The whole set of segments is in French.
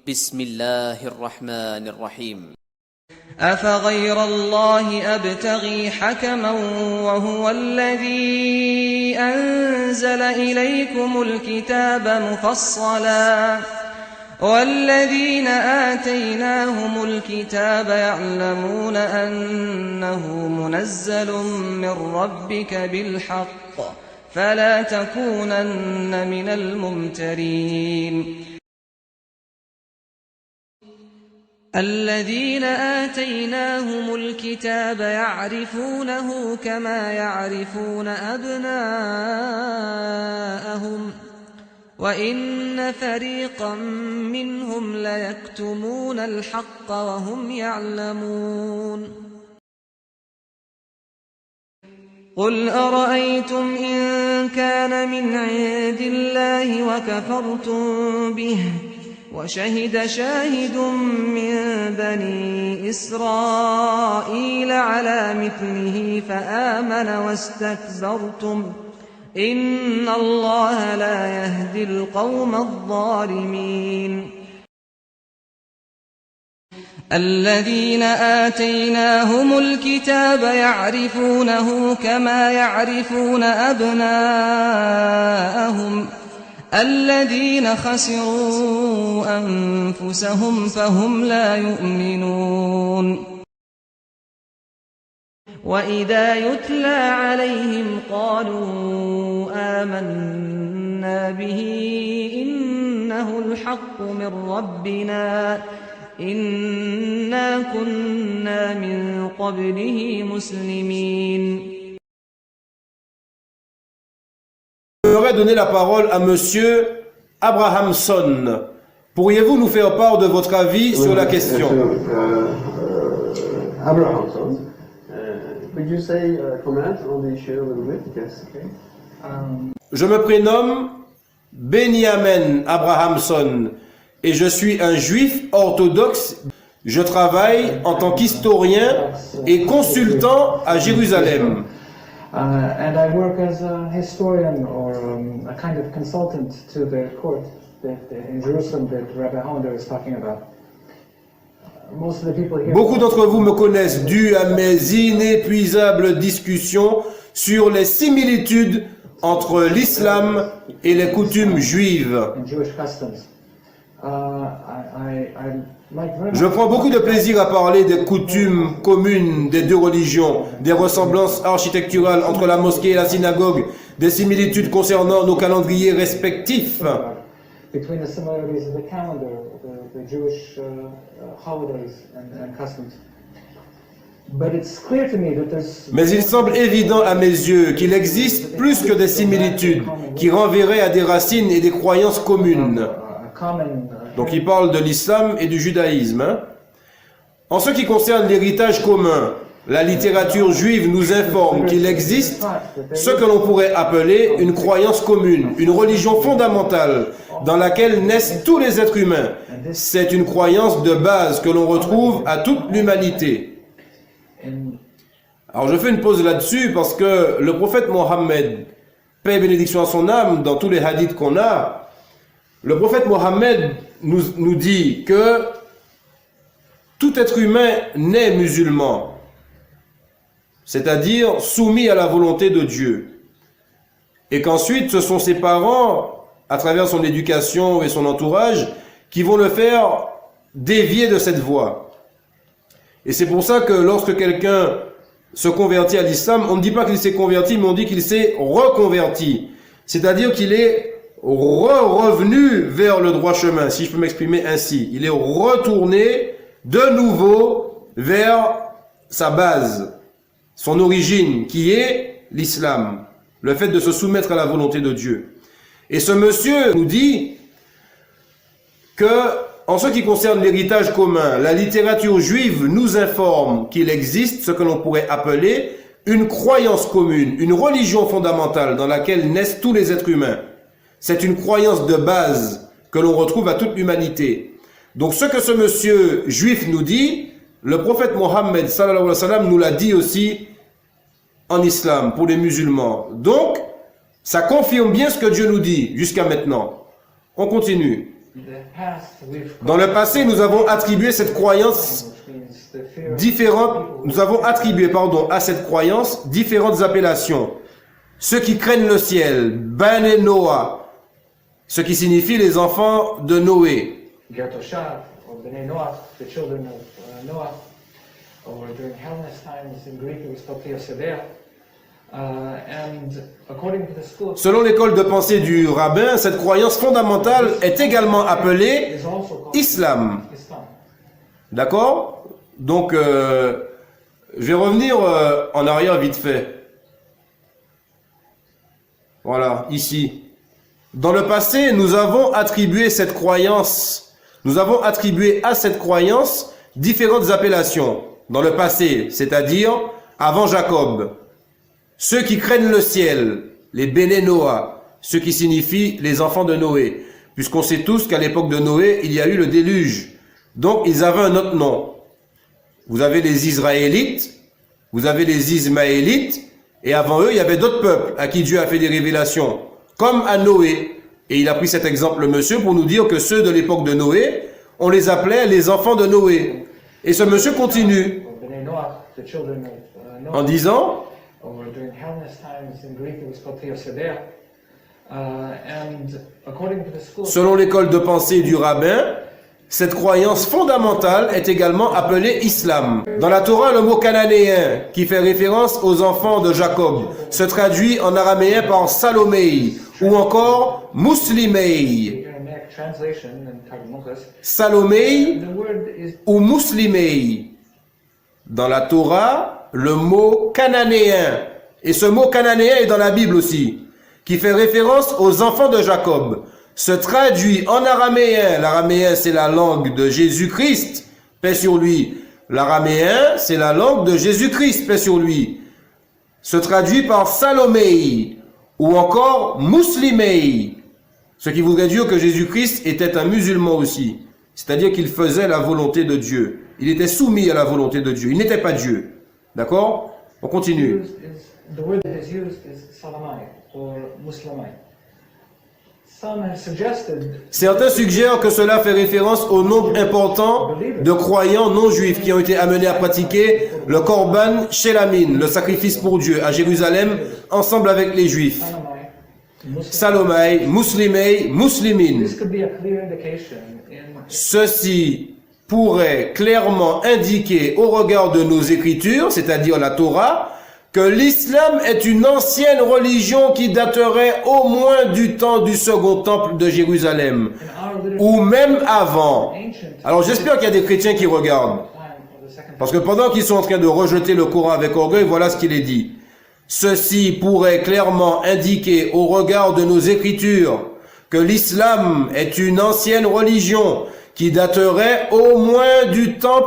بسم الله الرحمن الرحيم أفغير الله أبتغي حكما وهو الذي أنزل إليكم الكتاب مفصلا والذين آتيناهم الكتاب يعلمون أنه منزل من ربك بالحق فلا تكونن من الممترين الذين آتيناهم الكتاب يعرفونه كما يعرفون أبناءهم وإن فريقا منهم ليكتمون الحق وهم يعلمون قل أرأيتم إن كان من عند الله وكفرتم به وشهد شاهد من بني إسرائيل على مثله فآمن واستكبرتم إن الله لا يهدي القوم الظالمين الذين آتيناهم الكتاب يعرفونه كما يعرفون أبناءهم الذين خسروا أنفسهم فهم لا يؤمنون وإذا يتلى عليهم قالوا آمنا به إنه الحق من ربنا إنا كنا من قبله مسلمين. J'aimerais donner la parole à Monsieur Abrahamson. Pourriez-vous nous faire part de votre avis sur la question? Abrahamson, could you say comment on the issue a little bit? Yes. Okay. Je me prénomme Benjamin Abrahamson et je suis un juif orthodoxe. Je travaille en tant qu'historien et consultant à Jérusalem. And I work as a historian or a kind of consultant to the court in Jerusalem that Rabbi Hollander is talking about. Most of the people here. Beaucoup d'entre vous me connaissent dû à mes inépuisables discussions sur les similitudes entre l'islam et les coutumes juives. Je prends beaucoup de plaisir à parler des coutumes communes des deux religions, des ressemblances architecturales entre la mosquée et la synagogue, des similitudes concernant nos calendriers respectifs. Mais il semble évident à mes yeux qu'il existe plus que des similitudes qui renverraient à des racines et des croyances communes. Donc il parle de l'islam et du judaïsme. En ce qui concerne l'héritage commun, la littérature juive nous informe qu'il existe ce que l'on pourrait appeler une croyance commune, une religion fondamentale dans laquelle naissent tous les êtres humains. C'est une croyance de base que l'on retrouve à toute l'humanité. Alors je fais une pause là-dessus parce que le prophète Mohammed, paix et bénédiction à son âme, dans tous les hadiths qu'on a, le prophète Mohammed nous dit que tout être humain naît musulman, c'est-à-dire soumis à la volonté de Dieu. Et qu'ensuite, ce sont ses parents, à travers son éducation et son entourage, qui vont le faire dévier de cette voie. Et c'est pour ça que lorsque quelqu'un se convertit à l'islam, on ne dit pas qu'il s'est converti, mais on dit qu'il s'est reconverti. C'est-à-dire qu'il est revenu vers le droit chemin, si je peux m'exprimer ainsi. Il est retourné de nouveau vers sa base, son origine, qui est l'islam, le fait de se soumettre à la volonté de Dieu. Et ce monsieur nous dit que, en ce qui concerne l'héritage commun, la littérature juive nous informe qu'il existe ce que l'on pourrait appeler une croyance commune, une religion fondamentale dans laquelle naissent tous les êtres humains. C'est une croyance de base que l'on retrouve à toute l'humanité. Donc ce que ce monsieur juif nous dit, le prophète Mohammed sallallahu alayhi wa sallam nous l'a dit aussi en islam pour les musulmans. Donc ça confirme bien ce que Dieu nous dit jusqu'à maintenant. On continue. Dans le passé, nous avons attribué cette croyance nous avons attribué, à cette croyance différentes appellations. Ceux qui craignent le ciel, Bane Noah, ce qui signifie les enfants de Noé. Gertoshav, or Bnei Noach, the children of Noah, or during Hellenist times in Greek it was called Theosedea. And according to the school of Selon l'école de pensée du rabbin, cette croyance fondamentale est également appelée is also called Islam. Islam. D'accord? Donc, je vais revenir en arrière vite fait. Voilà, ici. Dans le passé, nous avons attribué à cette croyance différentes appellations. Dans le passé, c'est-à-dire avant Jacob. Ceux qui craignent le ciel, les Béné Noah, ceux qui signifient les enfants de Noé. Puisqu'on sait tous qu'à l'époque de Noé, il y a eu le déluge. Donc, ils avaient un autre nom. Vous avez les Israélites, vous avez les Ismaélites, et avant eux, il y avait d'autres peuples à qui Dieu a fait des révélations, comme à Noé. Et il a pris cet exemple, le monsieur, pour nous dire que ceux de l'époque de Noé, on les appelait les enfants de Noé. Et ce monsieur continue Or Bnei Noach, the children of Noah. en disant, Or during Hellenist times in Greek it was called Theosedea. And according to the school of selon l'école de pensée du rabbin, cette croyance fondamentale est également appelée Islam. Dans la Torah, le mot cananéen, qui fait référence aux enfants de Jacob, se traduit en araméen par Salomei, ou encore Muslimei. Aramaic translation in Targumos, Salomei the word is ou Muslimei. Dans la Torah, le mot cananéen, et ce mot cananéen est dans la Bible aussi, qui fait référence aux enfants de Jacob, se traduit en araméen. L'araméen, c'est la langue de Jésus-Christ, paix sur lui. L'araméen, c'est la langue de Jésus-Christ, paix sur lui. Se traduit par Salomei, ou encore Muslimei, ce qui voudrait dire que Jésus-Christ était un musulman aussi. C'est-à-dire qu'il faisait la volonté de Dieu. Il était soumis à la volonté de Dieu. Il n'était pas Dieu. D'accord? On continue. the word that is used is Salamai or Muslimai. Some have suggested Certains suggèrent que cela fait référence au nombre important de croyants non juifs qui ont été amenés à pratiquer le Korban Shelamin, le sacrifice pour Dieu, à Jérusalem, ensemble avec les juifs. Salamai, Muslim. Salomai, Muslimei, Muslimin. This could be a clear indication in Ceci pourrait clairement indiquer au regard de nos écritures, c'est-à-dire la Torah, que l'islam est une ancienne religion qui daterait au moins du temps du second temple de Jérusalem, our literature ou même avant. ancient Alors j'espère qu'il y a des chrétiens qui regardent, time of the second parce que pendant qu'ils sont en train de rejeter le Coran avec orgueil, voilà ce qu'il est dit. Ceci pourrait clairement indiquer au regard de nos écritures que l'islam est une ancienne religion qui daterait au moins du temps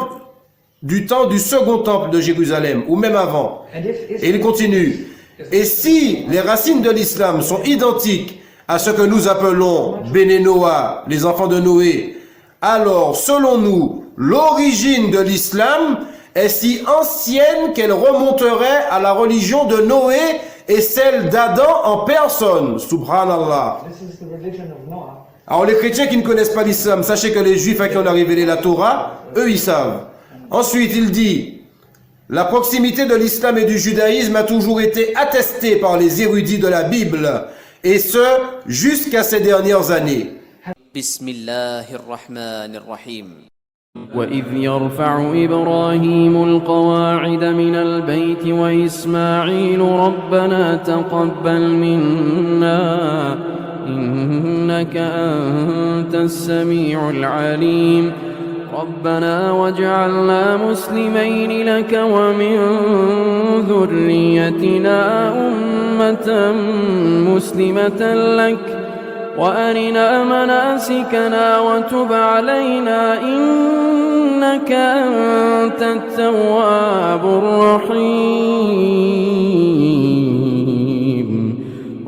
du second temple de Jérusalem, ou même avant. And if Et il continue. Et si les racines de l'islam sont identiques à ce que nous appelons Béné Noah, les enfants de Noé, alors, selon nous, l'origine de l'islam est si ancienne qu'elle remonterait à la religion de Noé et celle d'Adam en personne. Subhanallah. this is the religion of Noah, Alors les chrétiens qui ne connaissent pas l'islam, sachez que les juifs à qui on a révélé la Torah, eux ils savent. Ensuite il dit, la proximité de l'islam et du judaïsme a toujours été attestée par les érudits de la Bible, et ce, jusqu'à ces dernières années. بسم الله الرحمن الرحيم وإذ يرفع إبراهيم القواعد من البيت وإسماعيل ربنا تقبل منا إنك أنت السميع العليم ربنا واجعلنا مسلمين لك ومن ذريتنا أمة مسلمة لك وأرنا مناسكنا وتب علينا إنك أنت التواب الرحيم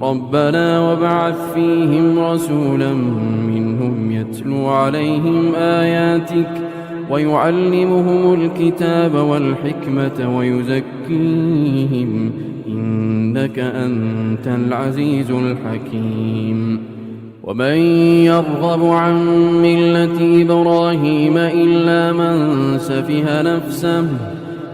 ربنا وابعث فيهم رسولا منهم يتلو عليهم آياتك ويعلمهم الكتاب والحكمة ويزكيهم إنك أنت العزيز الحكيم ومن يرغب عن ملة إبراهيم إلا من سفه نفسه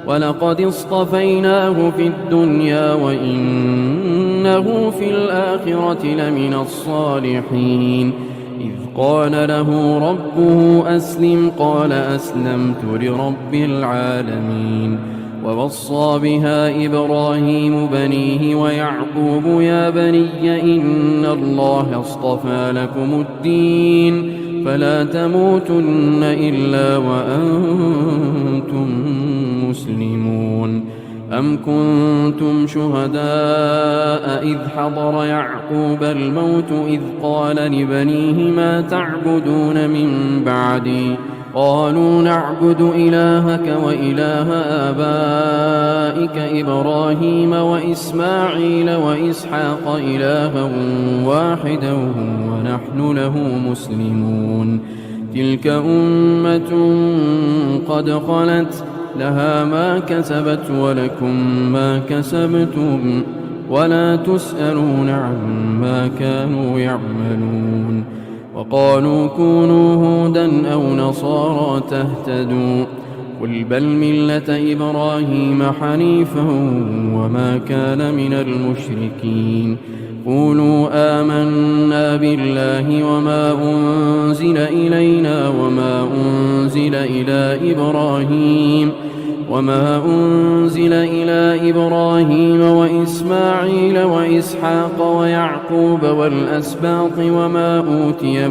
ولقد اصطفيناه في الدنيا وإنه في الآخرة لمن الصالحين إذ قال له ربه أسلم قال أسلمت لرب العالمين ووصى بها إبراهيم بنيه ويعقوب يا بني إن الله اصطفى لكم الدين فلا تموتن إلا وأنتم مسلمون أم كنتم شهداء إذ حضر يعقوب الموت إذ قال لبنيه ما تعبدون من بعدي قالوا نعبد إلهك وإله آبائك إبراهيم وإسماعيل وإسحاق إلها واحدا ونحن له مسلمون تلك أمة قد خلت لها ما كسبت ولكم ما كسبتم ولا تسألون عما كانوا يعملون وقالوا كونوا هودا أو نصارى تهتدوا قل بل ملة إبراهيم حنيفا وما كان من المشركين قولوا آمنا بالله وما أنزل إلينا وما أنزل إلى إبراهيم وإسماعيل وإسحاق ويعقوب والأسباط وما أوتي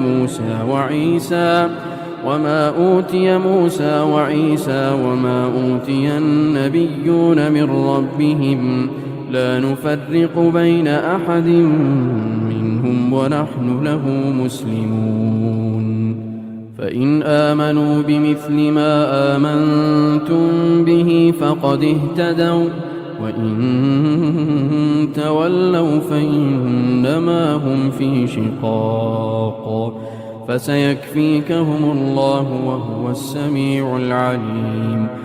موسى وعيسى وما أوتي النبيون من ربهم لا نفرق بين أحد منهم ونحن له مسلمون فإن آمنوا بمثل ما آمنتم به فقد اهتدوا وإن تولوا فإنما هم في شقاق فسيكفيكهم الله وهو السميع العليم